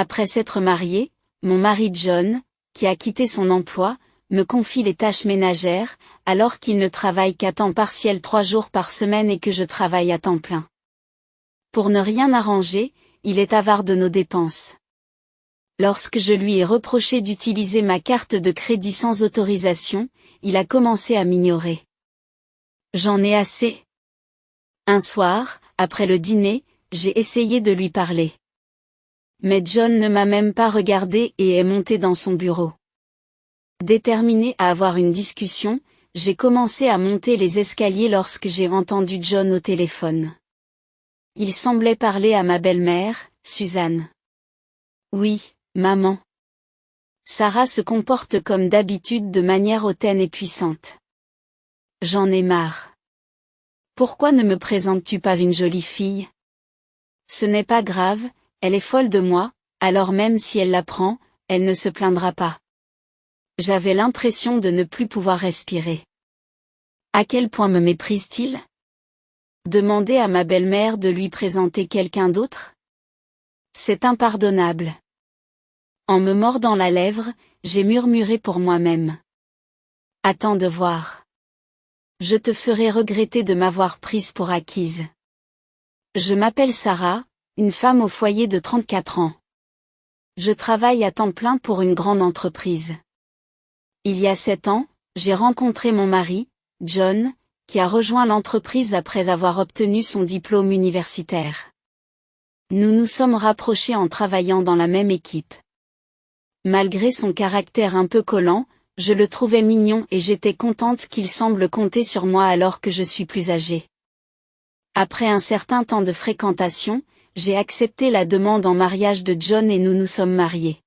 Après s'être marié, mon mari John, qui a quitté son emploi, me confie les tâches ménagères, alors qu'il ne travaille qu'à temps partiel 3 jours par semaine et que je travaille à temps plein. Pour ne rien arranger, il est avare de nos dépenses. Lorsque je lui ai reproché d'utiliser ma carte de crédit sans autorisation, il a commencé à m'ignorer. J'en ai assez. Un soir, après le dîner, j'ai essayé de lui parler. Mais John ne m'a même pas regardé et est monté dans son bureau. Déterminé à avoir une discussion, j'ai commencé à monter les escaliers lorsque j'ai entendu John au téléphone. Il semblait parler à ma belle-mère, Suzanne. Oui, maman. Sarah se comporte comme d'habitude de manière hautaine et puissante. J'en ai marre. Pourquoi ne me présentes-tu pas une jolie fille? Ce n'est pas grave, elle est folle de moi, alors même si elle l'apprend, elle ne se plaindra pas. J'avais l'impression de ne plus pouvoir respirer. À quel point me méprise-t-il? Demander à ma belle-mère de lui présenter quelqu'un d'autre? C'est impardonnable. En me mordant la lèvre, j'ai murmuré pour moi-même. Attends de voir. Je te ferai regretter de m'avoir prise pour acquise. Je m'appelle Sarah, une femme au foyer de 34 ans. Je travaille à temps plein pour une grande entreprise. Il y a 7 ans, j'ai rencontré mon mari, John, qui a rejoint l'entreprise après avoir obtenu son diplôme universitaire. Nous nous sommes rapprochés en travaillant dans la même équipe. Malgré son caractère un peu collant, je le trouvais mignon et j'étais contente qu'il semble compter sur moi alors que je suis plus âgée. Après un certain temps de fréquentation, j'ai accepté la demande en mariage de John et nous nous sommes mariés.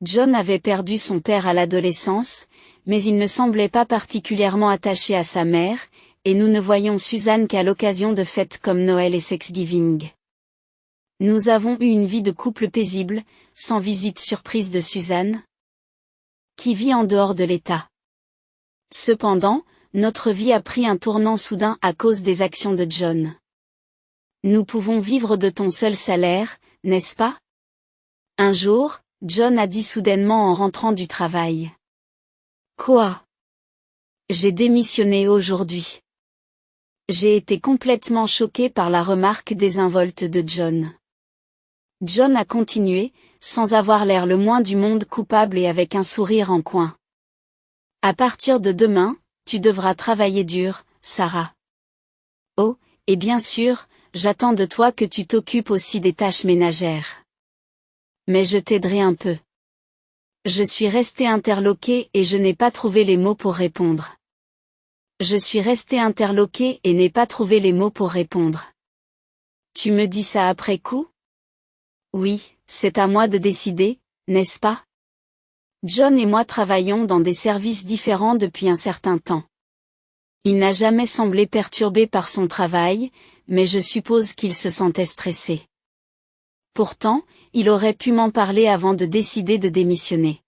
John avait perdu son père à l'adolescence, mais il ne semblait pas particulièrement attaché à sa mère, et nous ne voyons Suzanne qu'à l'occasion de fêtes comme Noël et Thanksgiving. Nous avons eu une vie de couple paisible, sans visite surprise de Suzanne, qui vit en dehors de l'État. Cependant, notre vie a pris un tournant soudain à cause des actions de John. Nous pouvons vivre de ton seul salaire, n'est-ce pas? Un jour, John a dit soudainement en rentrant du travail. Quoi? J'ai démissionné aujourd'hui. J'ai été complètement choquée par la remarque désinvolte de John. John a continué, sans avoir l'air le moins du monde coupable et avec un sourire en coin. À partir de demain, tu devras travailler dur, Sarah. Oh, et bien sûr, j'attends de toi que tu t'occupes aussi des tâches ménagères. Mais je t'aiderai un peu. Je suis restée interloquée et je n'ai pas trouvé les mots pour répondre. Je suis restée interloquée et n'ai pas trouvé les mots pour répondre. Tu me dis ça après coup? Oui, c'est à moi de décider, n'est-ce pas? John et moi travaillons dans des services différents depuis un certain temps. Il n'a jamais semblé perturbé par son travail, mais je suppose qu'il se sentait stressé. Pourtant, il aurait pu m'en parler avant de décider de démissionner.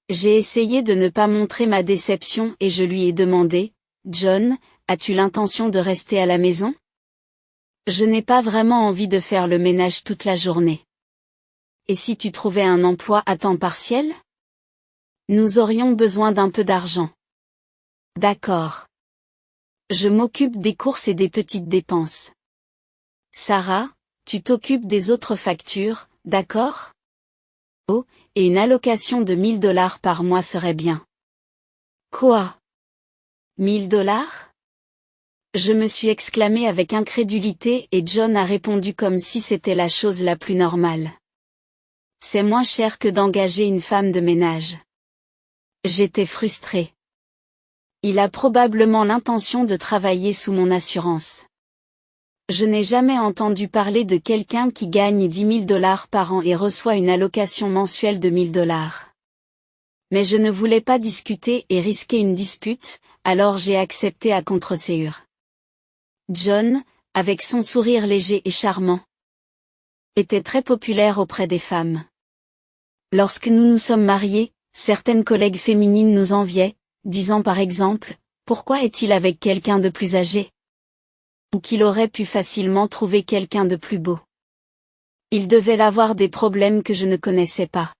J'ai essayé de ne pas montrer ma déception et je lui ai demandé, John, as-tu l'intention de rester à la maison? Je n'ai pas vraiment envie de faire le ménage toute la journée. Et si tu trouvais un emploi à temps partiel? Nous aurions besoin d'un peu d'argent. D'accord. Je m'occupe des courses et des petites dépenses. Sarah, tu t'occupes des autres factures, d'accord? Oh, et une allocation de $1000 par mois serait bien. Quoi? $1000? Je me suis exclamée avec incrédulité et John a répondu comme si c'était la chose la plus normale. C'est moins cher que d'engager une femme de ménage. J'étais frustrée. Il a probablement l'intention de travailler sous mon assurance. Je n'ai jamais entendu parler de quelqu'un qui gagne $10 000 par an et reçoit une allocation mensuelle de $1000. Mais je ne voulais pas discuter et risquer une dispute, alors j'ai accepté à contre-séure. John, avec son sourire léger et charmant, était très populaire auprès des femmes. Lorsque nous nous sommes mariés, certaines collègues féminines nous enviaient, disant par exemple, pourquoi est-il avec quelqu'un de plus âgé? Ou qu'il aurait pu facilement trouver quelqu'un de plus beau. Il devait avoir des problèmes que je ne connaissais pas.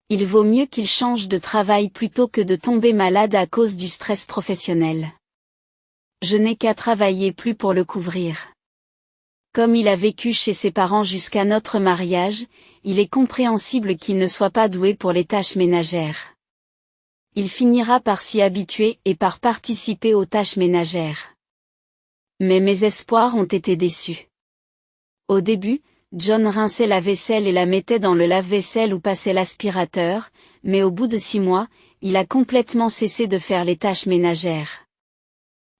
Il vaut mieux qu'il change de travail plutôt que de tomber malade à cause du stress professionnel. Je n'ai qu'à travailler plus pour le couvrir. Comme il a vécu chez ses parents jusqu'à notre mariage, il est compréhensible qu'il ne soit pas doué pour les tâches ménagères. Il finira par s'y habituer et par participer aux tâches ménagères. Mais mes espoirs ont été déçus. Au début, John rinçait la vaisselle et la mettait dans le lave-vaisselle ou passait l'aspirateur, mais au bout de 6 mois, il a complètement cessé de faire les tâches ménagères.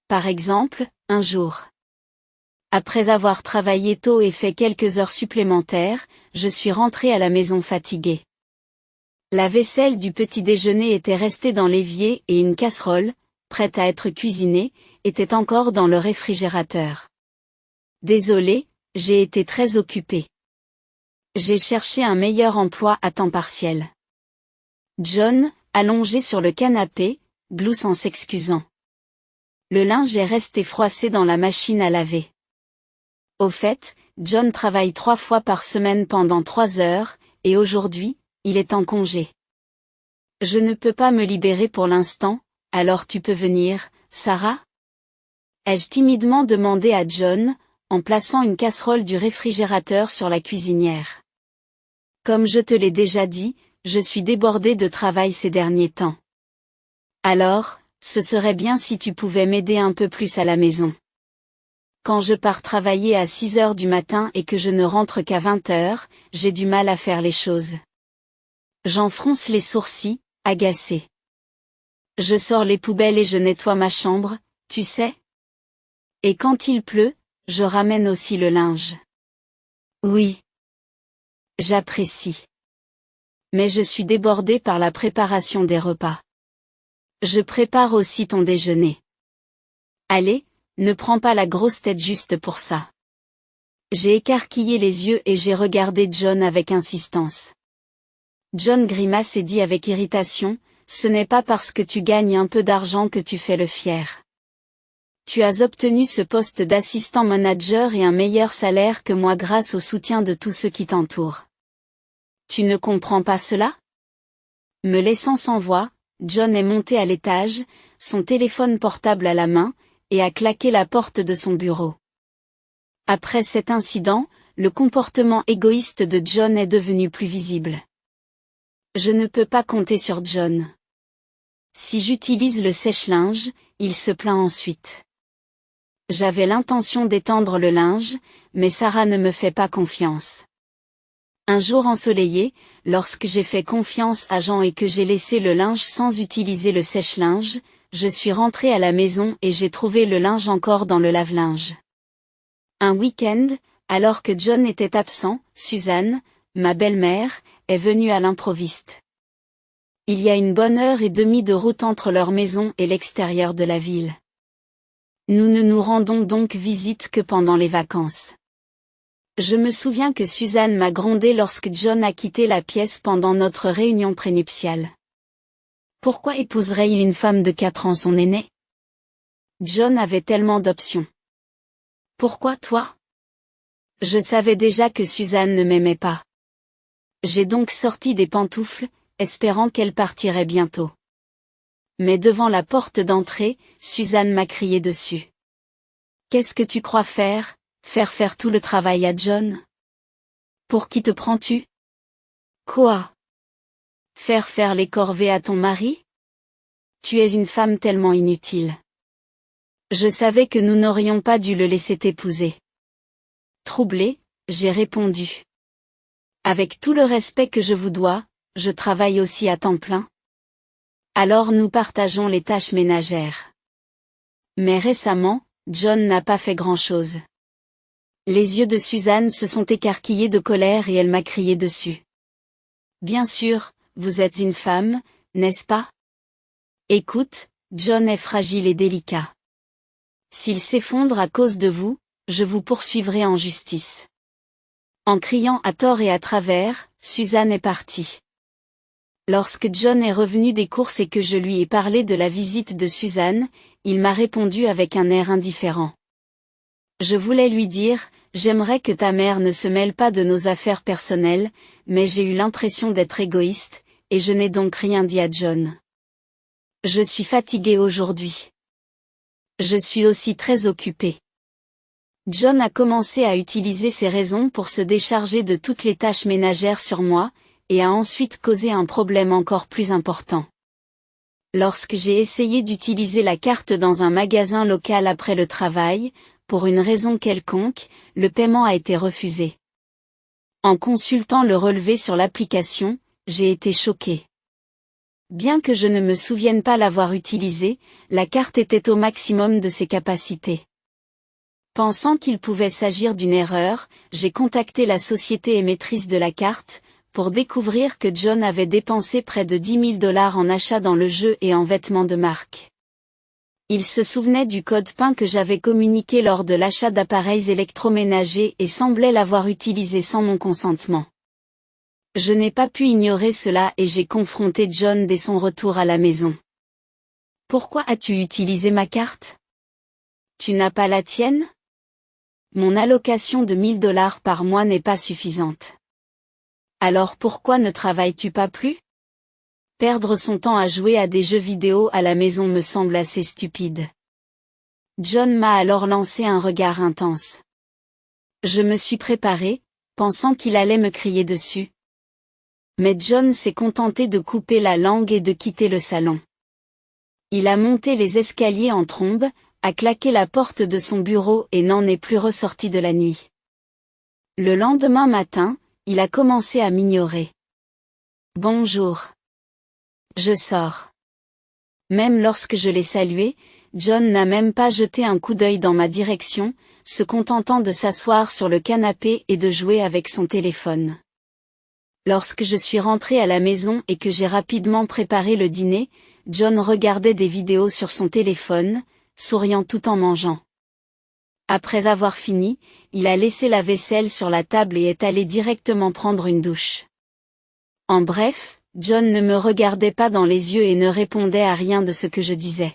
Par exemple, un jour. Après avoir travaillé tôt et fait quelques heures supplémentaires, je suis rentrée à la maison fatiguée. La vaisselle du petit déjeuner était restée dans l'évier et une casserole, prête à être cuisinée, était encore dans le réfrigérateur. Désolée, j'ai été très occupée. J'ai cherché un meilleur emploi à temps partiel. John, allongé sur le canapé, glousse en s'excusant. Le linge est resté froissé dans la machine à laver. Au fait, John travaille 3 fois par semaine pendant 3 heures, et aujourd'hui, il est en congé. Je ne peux pas me libérer pour l'instant, alors tu peux venir, Sarah? Ai-je timidement demandé à John, en plaçant une casserole du réfrigérateur sur la cuisinière. Comme je te l'ai déjà dit, je suis débordée de travail ces derniers temps. Alors, ce serait bien si tu pouvais m'aider un peu plus à la maison. Quand je pars travailler à 6 heures du matin et que je ne rentre qu'à 20 heures, j'ai du mal à faire les choses. J'en fronce les sourcils, agacée. Je sors les poubelles et je nettoie ma chambre, tu sais. Et quand il pleut, je ramène aussi le linge. Oui. J'apprécie. Mais je suis débordée par la préparation des repas. Je prépare aussi ton déjeuner. Allez, ne prends pas la grosse tête juste pour ça. J'ai écarquillé les yeux et j'ai regardé John avec insistance. John grimace et dit avec irritation, ce n'est pas parce que tu gagnes un peu d'argent que tu fais le fier. Tu as obtenu ce poste d'assistant manager et un meilleur salaire que moi grâce au soutien de tous ceux qui t'entourent. Tu ne comprends pas cela? Me laissant sans voix, John est monté à l'étage, son téléphone portable à la main, et a claqué la porte de son bureau. Après cet incident, le comportement égoïste de John est devenu plus visible. Je ne peux pas compter sur John. Si j'utilise le sèche-linge, il se plaint ensuite. J'avais l'intention d'étendre le linge, mais Sarah ne me fait pas confiance. Un jour ensoleillé, lorsque j'ai fait confiance à Jean et que j'ai laissé le linge sans utiliser le sèche-linge, je suis rentrée à la maison et j'ai trouvé le linge encore dans le lave-linge. Un week-end, alors que John était absent, Suzanne, ma belle-mère, est venue à l'improviste. Il y a une bonne heure et demie de route entre leur maison et l'extérieur de la ville. Nous ne nous rendons donc visite que pendant les vacances. Je me souviens que Suzanne m'a grondé lorsque John a quitté la pièce pendant notre réunion prénuptiale. Pourquoi épouserait-il une femme de 4 ans son aîné? John avait tellement d'options. Pourquoi toi? Je savais déjà que Suzanne ne m'aimait pas. J'ai donc sorti des pantoufles, espérant qu'elle partirait bientôt. Mais devant la porte d'entrée, Suzanne m'a crié dessus. Qu'est-ce que tu crois faire? Faire faire tout le travail à John? Pour qui te prends-tu? Quoi? Faire faire les corvées à ton mari? Tu es une femme tellement inutile. Je savais que nous n'aurions pas dû le laisser t'épouser. Troublée, j'ai répondu. Avec tout le respect que je vous dois, je travaille aussi à temps plein. Alors nous partageons les tâches ménagères. Mais récemment, John n'a pas fait grand-chose. Les yeux de Suzanne se sont écarquillés de colère et elle m'a crié dessus. Bien sûr, vous êtes une femme, n'est-ce pas? Écoute, John est fragile et délicat. S'il s'effondre à cause de vous, je vous poursuivrai en justice. En criant à tort et à travers, Suzanne est partie. Lorsque John est revenu des courses et que je lui ai parlé de la visite de Suzanne, il m'a répondu avec un air indifférent. Je voulais lui dire, j'aimerais que ta mère ne se mêle pas de nos affaires personnelles, mais j'ai eu l'impression d'être égoïste, et je n'ai donc rien dit à John. Je suis fatiguée aujourd'hui. Je suis aussi très occupée. John a commencé à utiliser ses raisons pour se décharger de toutes les tâches ménagères sur moi, et a ensuite causé un problème encore plus important. Lorsque j'ai essayé d'utiliser la carte dans un magasin local après le travail, pour une raison quelconque, le paiement a été refusé. En consultant le relevé sur l'application, j'ai été choquée. Bien que je ne me souvienne pas l'avoir utilisée, la carte était au maximum de ses capacités. Pensant qu'il pouvait s'agir d'une erreur, j'ai contacté la société émettrice de la carte, pour découvrir que John avait dépensé près de $10 000 en achats dans le jeu et en vêtements de marque. Il se souvenait du code PIN que j'avais communiqué lors de l'achat d'appareils électroménagers et semblait l'avoir utilisé sans mon consentement. Je n'ai pas pu ignorer cela et j'ai confronté John dès son retour à la maison. « Pourquoi as-tu utilisé ma carte? Tu n'as pas la tienne? Mon allocation de $1000 par mois n'est pas suffisante. Alors pourquoi ne travailles-tu pas plus? Perdre son temps à jouer à des jeux vidéo à la maison me semble assez stupide. » John m'a alors lancé un regard intense. Je me suis préparée, pensant qu'il allait me crier dessus. Mais John s'est contenté de couper la langue et de quitter le salon. Il a monté les escaliers en trombe, a claqué la porte de son bureau et n'en est plus ressorti de la nuit. Le lendemain matin, il a commencé à m'ignorer. Bonjour. Je sors. Même lorsque je l'ai salué, John n'a même pas jeté un coup d'œil dans ma direction, se contentant de s'asseoir sur le canapé et de jouer avec son téléphone. Lorsque je suis rentrée à la maison et que j'ai rapidement préparé le dîner, John regardait des vidéos sur son téléphone, souriant tout en mangeant. Après avoir fini, il a laissé la vaisselle sur la table et est allé directement prendre une douche. En bref, John ne me regardait pas dans les yeux et ne répondait à rien de ce que je disais.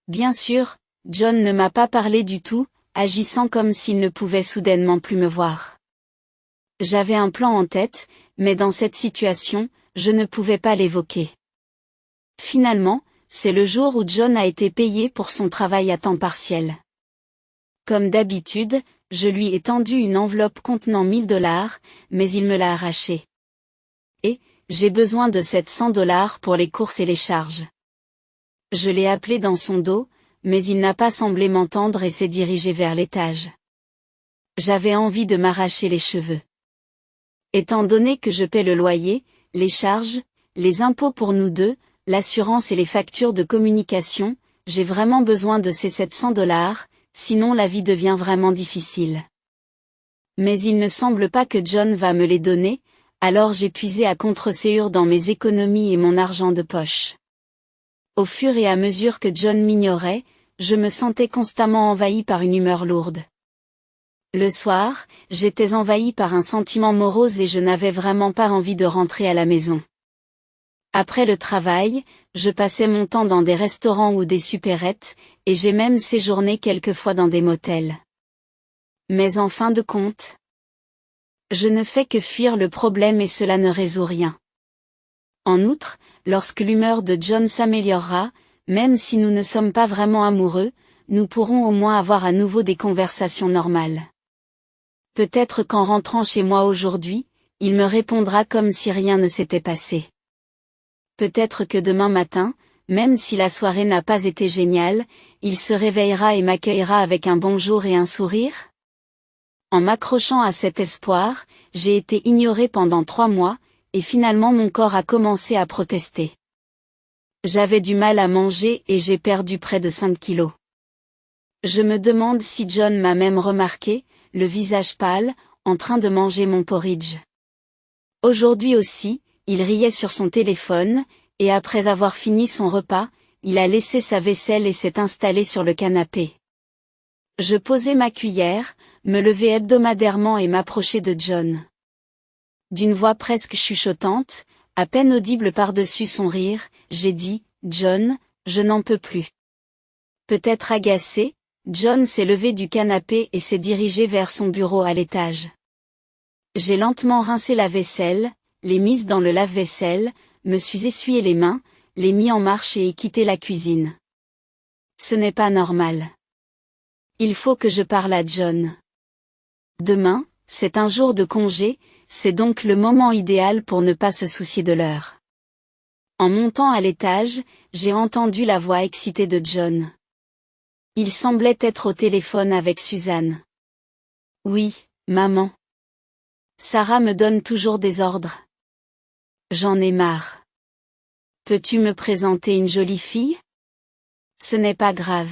Bien sûr, John ne m'a pas parlé du tout, agissant comme s'il ne pouvait soudainement plus me voir. J'avais un plan en tête, mais dans cette situation, je ne pouvais pas l'évoquer. Finalement, c'est le jour où John a été payé pour son travail à temps partiel. Comme d'habitude, je lui ai tendu une enveloppe contenant $1000, mais il me l'a arrachée. Et, j'ai besoin de $700 pour les courses et les charges. Je l'ai appelé dans son dos, mais il n'a pas semblé m'entendre et s'est dirigé vers l'étage. J'avais envie de m'arracher les cheveux. Étant donné que je paie le loyer, les charges, les impôts pour nous deux, l'assurance et les factures de communication, j'ai vraiment besoin de ces $700, sinon la vie devient vraiment difficile. Mais il ne semble pas que John va me les donner, alors j'ai puisé à contre-ségur dans mes économies et mon argent de poche. Au fur et à mesure que John m'ignorait, je me sentais constamment envahie par une humeur lourde. Le soir, j'étais envahie par un sentiment morose et je n'avais vraiment pas envie de rentrer à la maison. Après le travail, je passais mon temps dans des restaurants ou des supérettes, et j'ai même séjourné quelquefois dans des motels. Mais en fin de compte, je ne fais que fuir le problème et cela ne résout rien. En outre, lorsque l'humeur de John s'améliorera, même si nous ne sommes pas vraiment amoureux, nous pourrons au moins avoir à nouveau des conversations normales. Peut-être qu'en rentrant chez moi aujourd'hui, il me répondra comme si rien ne s'était passé. Peut-être que demain matin, même si la soirée n'a pas été géniale, il se réveillera et m'accueillera avec un bonjour et un sourire? En m'accrochant à cet espoir, j'ai été ignorée pendant 3 mois, et finalement mon corps a commencé à protester. J'avais du mal à manger et j'ai perdu près de 5 kilos. Je me demande si John m'a même remarqué, le visage pâle, en train de manger mon porridge. Aujourd'hui aussi, il riait sur son téléphone, et après avoir fini son repas, il a laissé sa vaisselle et s'est installé sur le canapé. Je posai ma cuillère, me levai hebdomadairement et m'approchai de John. D'une voix presque chuchotante, à peine audible par-dessus son rire, j'ai dit, « John, je n'en peux plus. » Peut-être agacé, John s'est levé du canapé et s'est dirigé vers son bureau à l'étage. J'ai lentement rincé la vaisselle, l'ai mise dans le lave-vaisselle, me suis essuyé les mains, l'ai mis en marche et ai quitté la cuisine. Ce n'est pas normal. Il faut que je parle à John. Demain, c'est un jour de congé, c'est donc le moment idéal pour ne pas se soucier de l'heure. En montant à l'étage, j'ai entendu la voix excitée de John. Il semblait être au téléphone avec Suzanne. Oui, maman. Sarah me donne toujours des ordres. J'en ai marre. Peux-tu me présenter une jolie fille? Ce n'est pas grave.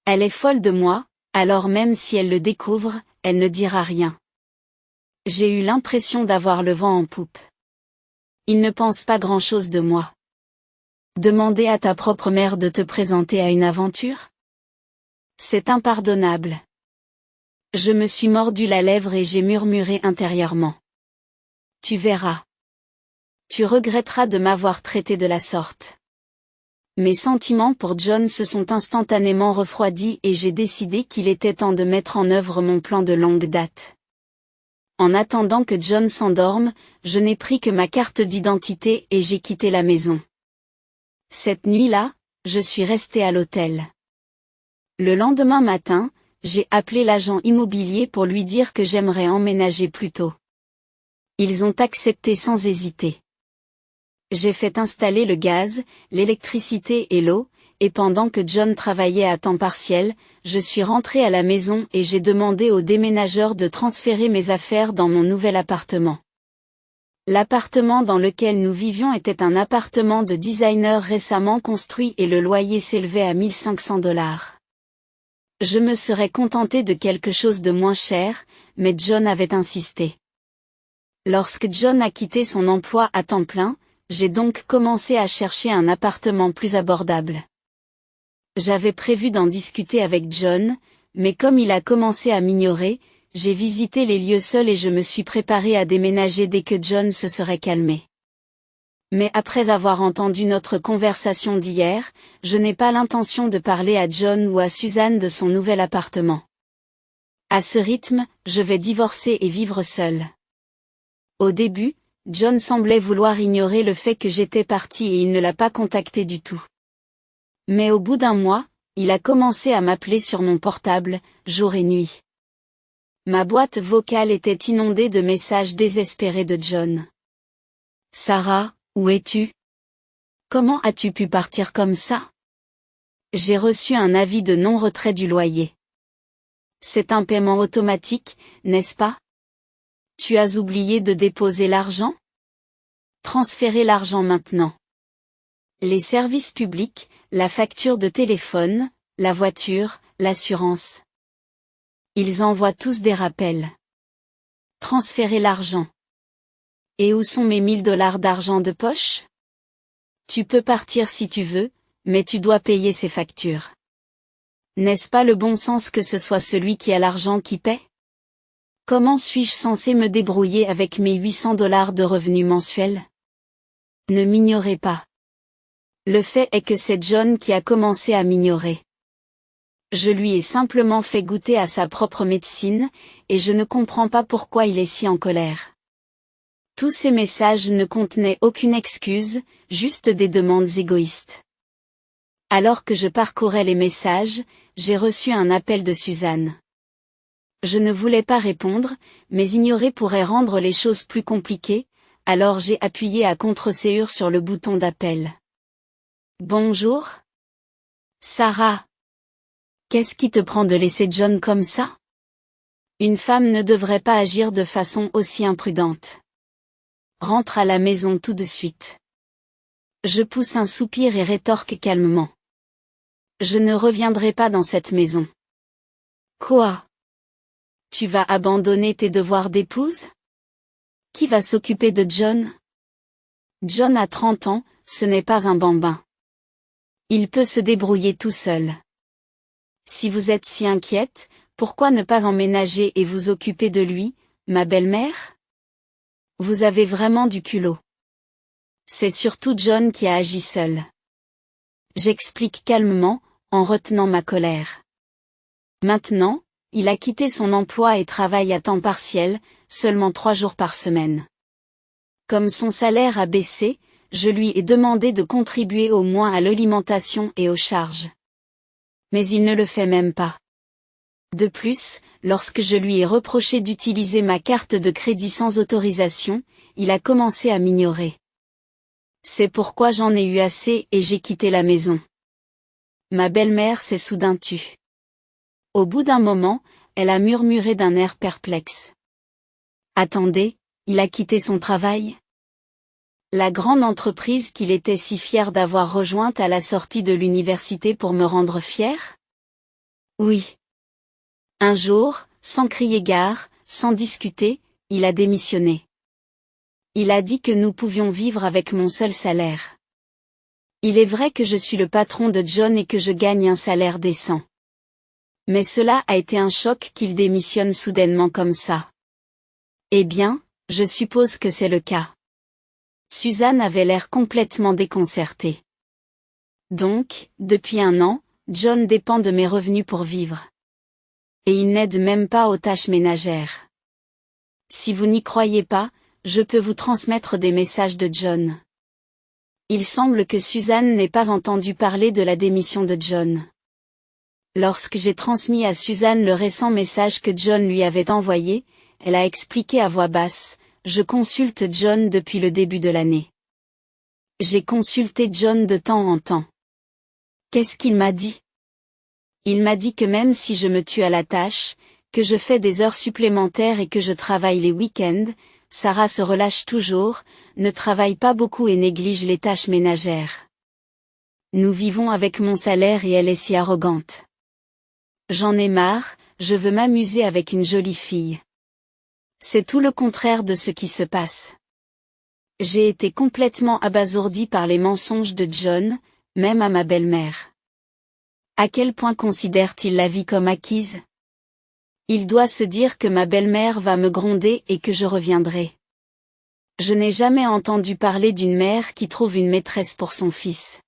Elle est folle de moi, alors même si elle le découvre, elle ne dira rien. J'ai eu l'impression d'avoir le vent en poupe. Il ne pense pas grand-chose de moi. Demander à ta propre mère de te présenter à une aventure? C'est impardonnable. Je me suis mordu la lèvre et j'ai murmuré intérieurement. Tu verras. Tu regretteras de m'avoir traité de la sorte. Mes sentiments pour John se sont instantanément refroidis et j'ai décidé qu'il était temps de mettre en œuvre mon plan de longue date. En attendant que John s'endorme, je n'ai pris que ma carte d'identité et j'ai quitté la maison. Cette nuit-là, je suis resté à l'hôtel. Le lendemain matin, j'ai appelé l'agent immobilier pour lui dire que j'aimerais emménager plus tôt. Ils ont accepté sans hésiter. J'ai fait installer le gaz, l'électricité et l'eau, et pendant que John travaillait à temps partiel, je suis rentré à la maison et j'ai demandé au déménageur de transférer mes affaires dans mon nouvel appartement. L'appartement dans lequel nous vivions était un appartement de designer récemment construit et le loyer s'élevait à $1500. Je me serais contenté de quelque chose de moins cher, mais John avait insisté. Lorsque John a quitté son emploi à temps plein, j'ai donc commencé à chercher un appartement plus abordable. J'avais prévu d'en discuter avec John, mais comme il a commencé à m'ignorer, j'ai visité les lieux seul et je me suis préparé à déménager dès que John se serait calmé. Mais après avoir entendu notre conversation d'hier, je n'ai pas l'intention de parler à John ou à Suzanne de son nouvel appartement. À ce rythme, je vais divorcer et vivre seul. Au début, John semblait vouloir ignorer le fait que j'étais partie et il ne l'a pas contacté du tout. Mais au bout d'un mois, il a commencé à m'appeler sur mon portable, jour et nuit. Ma boîte vocale était inondée de messages désespérés de John. Sarah, où es-tu? Comment as-tu pu partir comme ça? J'ai reçu un avis de non-retrait du loyer. C'est un paiement automatique, n'est-ce pas? Tu as oublié de déposer l'argent? Transférez l'argent maintenant. Les services publics, la facture de téléphone, la voiture, l'assurance. Ils envoient tous des rappels. Transférez l'argent. Et où sont mes $1000 d'argent de poche? Tu peux partir si tu veux, mais tu dois payer ces factures. N'est-ce pas le bon sens que ce soit celui qui a l'argent qui paie? Comment suis-je censé me débrouiller avec mes $800 de revenus mensuels? Ne m'ignorez pas. Le fait est que c'est John qui a commencé à m'ignorer. Je lui ai simplement fait goûter à sa propre médecine, et je ne comprends pas pourquoi il est si en colère. Tous ces messages ne contenaient aucune excuse, juste des demandes égoïstes. Alors que je parcourais les messages, j'ai reçu un appel de Suzanne. Je ne voulais pas répondre, mais ignorer pourrait rendre les choses plus compliquées, alors j'ai appuyé à contre-séure sur le bouton d'appel. Bonjour? Sarah. Qu'est-ce qui te prend de laisser John comme ça? Une femme ne devrait pas agir de façon aussi imprudente. Rentre à la maison tout de suite. Je pousse un soupir et rétorque calmement. Je ne reviendrai pas dans cette maison. Quoi? Tu vas abandonner tes devoirs d'épouse? Qui va s'occuper de John? John a 30 ans, ce n'est pas un bambin. Il peut se débrouiller tout seul. Si vous êtes si inquiète, pourquoi ne pas emménager et vous occuper de lui, ma belle-mère? Vous avez vraiment du culot. C'est surtout John qui a agi seul. J'explique calmement, en retenant ma colère. Maintenant, il a quitté son emploi et travaille à temps partiel, seulement 3 jours par semaine. Comme son salaire a baissé, je lui ai demandé de contribuer au moins à l'alimentation et aux charges. Mais il ne le fait même pas. De plus, lorsque je lui ai reproché d'utiliser ma carte de crédit sans autorisation, il a commencé à m'ignorer. C'est pourquoi j'en ai eu assez et j'ai quitté la maison. Ma belle-mère s'est soudain tue. Au bout d'un moment, elle a murmuré d'un air perplexe. Attendez, il a quitté son travail? La grande entreprise qu'il était si fier d'avoir rejointe à la sortie de l'université pour me rendre fier? Oui. Un jour, sans crier gare, sans discuter, il a démissionné. Il a dit que nous pouvions vivre avec mon seul salaire. Il est vrai que je suis le patron de John et que je gagne un salaire décent. Mais cela a été un choc qu'il démissionne soudainement comme ça. Eh bien, je suppose que c'est le cas. Suzanne avait l'air complètement déconcertée. Donc, depuis 1 an, John dépend de mes revenus pour vivre. Et il n'aide même pas aux tâches ménagères. Si vous n'y croyez pas, je peux vous transmettre des messages de John. Il semble que Suzanne n'ait pas entendu parler de la démission de John. Lorsque j'ai transmis à Suzanne le récent message que John lui avait envoyé, elle a expliqué à voix basse: « Je consulte John depuis le début de l'année. J'ai consulté John de temps en temps. Qu'est-ce qu'il m'a dit? Il m'a dit que même si je me tue à la tâche, que je fais des heures supplémentaires et que je travaille les week-ends, Sarah se relâche toujours, ne travaille pas beaucoup et néglige les tâches ménagères. Nous vivons avec mon salaire et elle est si arrogante. J'en ai marre, je veux m'amuser avec une jolie fille. » C'est tout le contraire de ce qui se passe. J'ai été complètement abasourdi par les mensonges de John, même à ma belle-mère. À quel point considère-t-il la vie comme acquise? Il doit se dire que ma belle-mère va me gronder et que je reviendrai. Je n'ai jamais entendu parler d'une mère qui trouve une maîtresse pour son fils.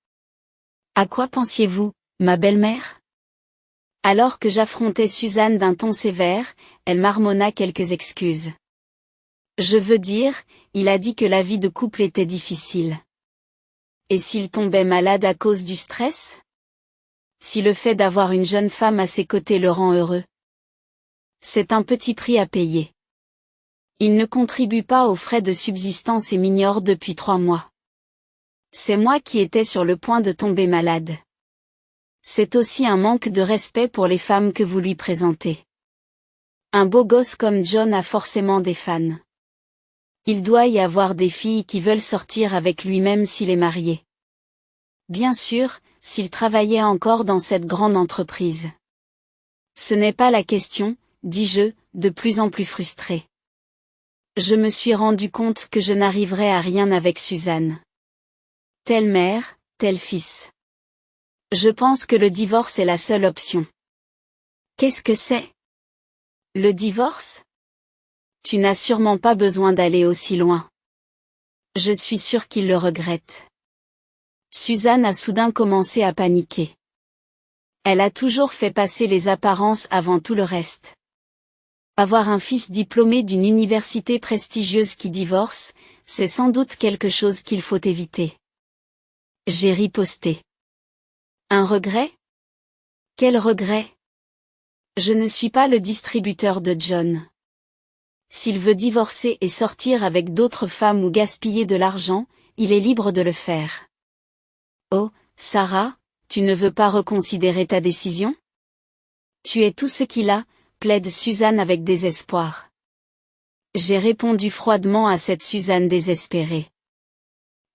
À quoi pensiez-vous, ma belle-mère? Alors que j'affrontais Suzanne d'un ton sévère, elle marmonna quelques excuses. Je veux dire, il a dit que la vie de couple était difficile. Et s'il tombait malade à cause du stress? Si le fait d'avoir une jeune femme à ses côtés le rend heureux? C'est un petit prix à payer. Il ne contribue pas aux frais de subsistance et m'ignore depuis 3 mois. C'est moi qui étais sur le point de tomber malade. C'est aussi un manque de respect pour les femmes que vous lui présentez. Un beau gosse comme John a forcément des fans. Il doit y avoir des filles qui veulent sortir avec lui même s'il est marié. Bien sûr, s'il travaillait encore dans cette grande entreprise. Ce n'est pas la question, dis-je, de plus en plus frustré. Je me suis rendu compte que je n'arriverais à rien avec Suzanne. Telle mère, tel fils. Je pense que le divorce est la seule option. Qu'est-ce que c'est? Le divorce? Tu n'as sûrement pas besoin d'aller aussi loin. Je suis sûre qu'il le regrette. Suzanne a soudain commencé à paniquer. Elle a toujours fait passer les apparences avant tout le reste. Avoir un fils diplômé d'une université prestigieuse qui divorce, c'est sans doute quelque chose qu'il faut éviter. J'ai riposté. Un regret? Quel regret? Je ne suis pas le distributeur de John. S'il veut divorcer et sortir avec d'autres femmes ou gaspiller de l'argent, il est libre de le faire. Oh, Sarah, tu ne veux pas reconsidérer ta décision? Tu es tout ce qu'il a, plaide Suzanne avec désespoir. J'ai répondu froidement à cette Suzanne désespérée.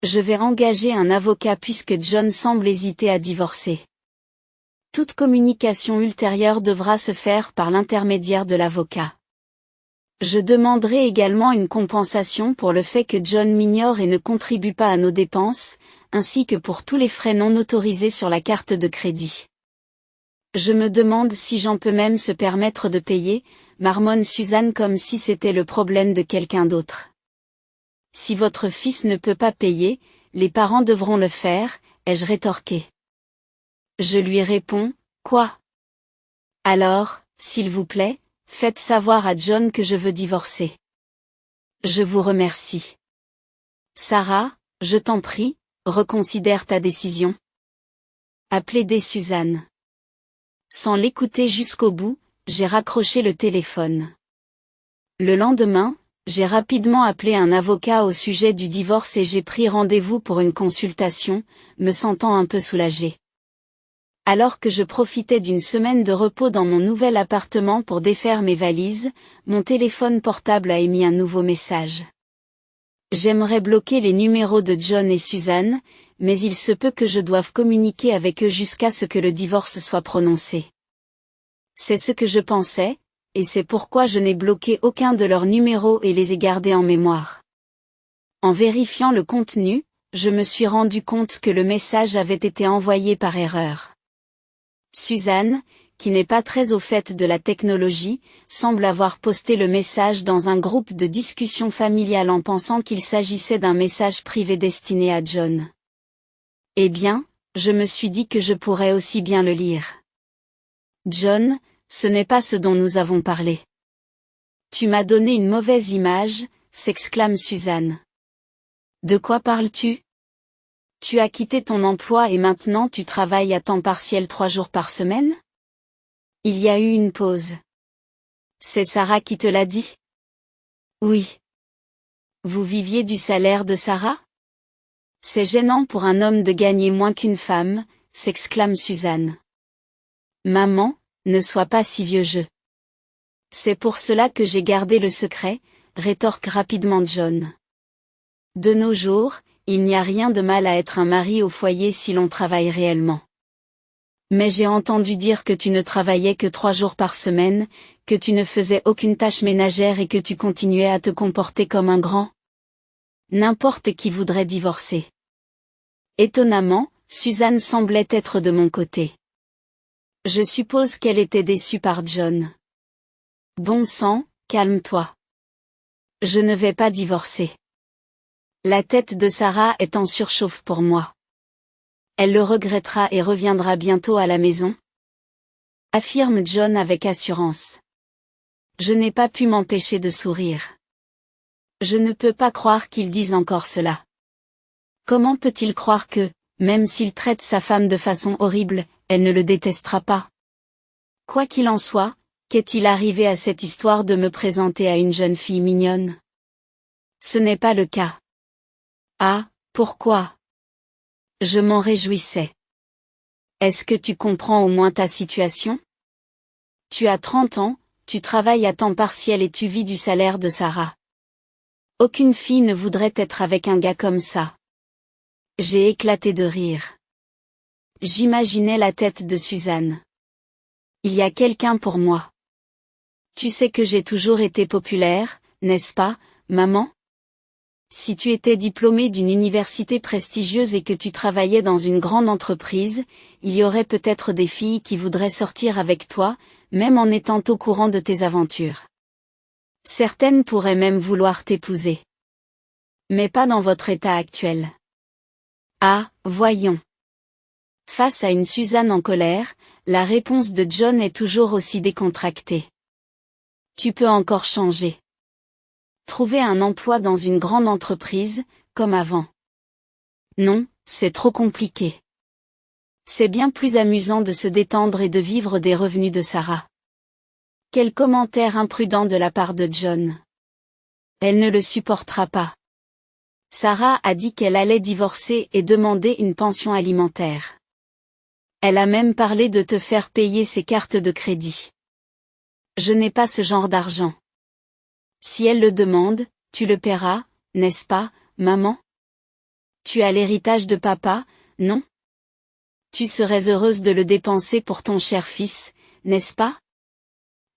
Je vais engager un avocat puisque John semble hésiter à divorcer. Toute communication ultérieure devra se faire par l'intermédiaire de l'avocat. Je demanderai également une compensation pour le fait que John m'ignore et ne contribue pas à nos dépenses, ainsi que pour tous les frais non autorisés sur la carte de crédit. Je me demande si Jean peut même se permettre de payer, marmonne Suzanne comme si c'était le problème de quelqu'un d'autre. Si votre fils ne peut pas payer, les parents devront le faire, ai-je rétorqué. Je lui réponds, quoi? Alors, s'il vous plaît, faites savoir à John que je veux divorcer. Je vous remercie. Sarah, je t'en prie, reconsidère ta décision. A plaidé Suzanne. Sans l'écouter jusqu'au bout, j'ai raccroché le téléphone. Le lendemain, j'ai rapidement appelé un avocat au sujet du divorce et j'ai pris rendez-vous pour une consultation, me sentant un peu soulagée. Alors que je profitais d'une semaine de repos dans mon nouvel appartement pour défaire mes valises, mon téléphone portable a émis un nouveau message. J'aimerais bloquer les numéros de John et Suzanne, mais il se peut que je doive communiquer avec eux jusqu'à ce que le divorce soit prononcé. C'est ce que je pensais, et c'est pourquoi je n'ai bloqué aucun de leurs numéros et les ai gardés en mémoire. En vérifiant le contenu, je me suis rendu compte que le message avait été envoyé par erreur. Suzanne, qui n'est pas très au fait de la technologie, semble avoir posté le message dans un groupe de discussion familiale en pensant qu'il s'agissait d'un message privé destiné à John. Eh bien, je me suis dit que je pourrais aussi bien le lire. John, ce n'est pas ce dont nous avons parlé. Tu m'as donné une mauvaise image, s'exclame Suzanne. De quoi parles-tu? Tu as quitté ton emploi et maintenant tu travailles à temps partiel 3 jours par semaine? Il y a eu une pause. C'est Sarah qui te l'a dit? Oui. Vous viviez du salaire de Sarah? C'est gênant pour un homme de gagner moins qu'une femme, s'exclame Suzanne. Maman, ne sois pas si vieux jeu. C'est pour cela que j'ai gardé le secret, rétorque rapidement John. De nos jours, il n'y a rien de mal à être un mari au foyer si l'on travaille réellement. Mais j'ai entendu dire que tu ne travaillais que 3 jours par semaine, que tu ne faisais aucune tâche ménagère et que tu continuais à te comporter comme un grand. N'importe qui voudrait divorcer. Étonnamment, Suzanne semblait être de mon côté. Je suppose qu'elle était déçue par John. Bon sang, calme-toi. Je ne vais pas divorcer. La tête de Sarah est en surchauffe pour moi. Elle le regrettera et reviendra bientôt à la maison, affirme John avec assurance. Je n'ai pas pu m'empêcher de sourire. Je ne peux pas croire qu'il dise encore cela. Comment peut-il croire que, même s'il traite sa femme de façon horrible, elle ne le détestera pas? Quoi qu'il en soit, qu'est-il arrivé à cette histoire de me présenter à une jeune fille mignonne? Ce n'est pas le cas. Ah, pourquoi? Je m'en réjouissais. Est-ce que tu comprends au moins ta situation? Tu as 30 ans, tu travailles à temps partiel et tu vis du salaire de Sarah. Aucune fille ne voudrait être avec un gars comme ça. J'ai éclaté de rire. J'imaginais la tête de Suzanne. Il y a quelqu'un pour moi. Tu sais que j'ai toujours été populaire, n'est-ce pas, maman? Si tu étais diplômée d'une université prestigieuse et que tu travaillais dans une grande entreprise, il y aurait peut-être des filles qui voudraient sortir avec toi, même en étant au courant de tes aventures. Certaines pourraient même vouloir t'épouser. Mais pas dans votre état actuel. Ah, voyons. Face à une Suzanne en colère, la réponse de John est toujours aussi décontractée. Tu peux encore changer. Trouver un emploi dans une grande entreprise, comme avant. Non, c'est trop compliqué. C'est bien plus amusant de se détendre et de vivre des revenus de Sarah. Quel commentaire imprudent de la part de John. Elle ne le supportera pas. Sarah a dit qu'elle allait divorcer et demander une pension alimentaire. Elle a même parlé de te faire payer ses cartes de crédit. Je n'ai pas ce genre d'argent. Si elle le demande, tu le paieras, n'est-ce pas, maman? Tu as l'héritage de papa, non? Tu serais heureuse de le dépenser pour ton cher fils, n'est-ce pas?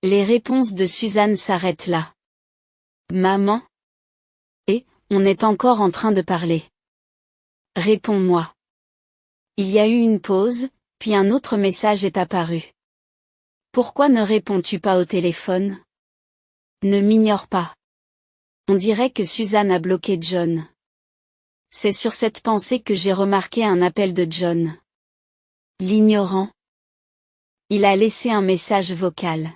Les réponses de Suzanne s'arrêtent là. Maman? Et, on est encore en train de parler. Réponds-moi. Il y a eu une pause, puis un autre message est apparu. Pourquoi ne réponds-tu pas au téléphone? Ne m'ignore pas. On dirait que Suzanne a bloqué John. C'est sur cette pensée que j'ai remarqué un appel de John. L'ignorant. Il a laissé un message vocal.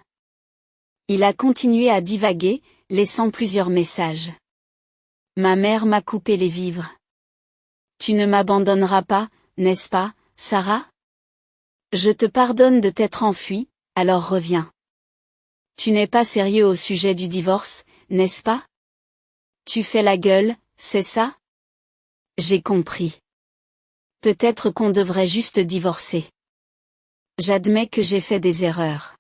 Il a continué à divaguer, laissant plusieurs messages. Ma mère m'a coupé les vivres. Tu ne m'abandonneras pas, n'est-ce pas, Sarah? Je te pardonne de t'être enfuie, alors reviens. Tu n'es pas sérieux au sujet du divorce, n'est-ce pas? Tu fais la gueule, c'est ça? J'ai compris. Peut-être qu'on devrait juste divorcer. J'admets que j'ai fait des erreurs.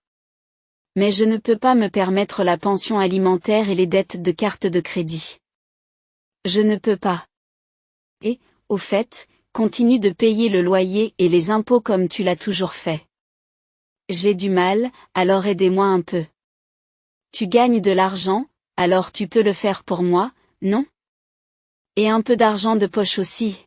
Mais je ne peux pas me permettre la pension alimentaire et les dettes de carte de crédit. Je ne peux pas. Et, au fait, continue de payer le loyer et les impôts comme tu l'as toujours fait. J'ai du mal, alors aidez-moi un peu. Tu gagnes de l'argent, alors tu peux le faire pour moi, non? Et un peu d'argent de poche aussi.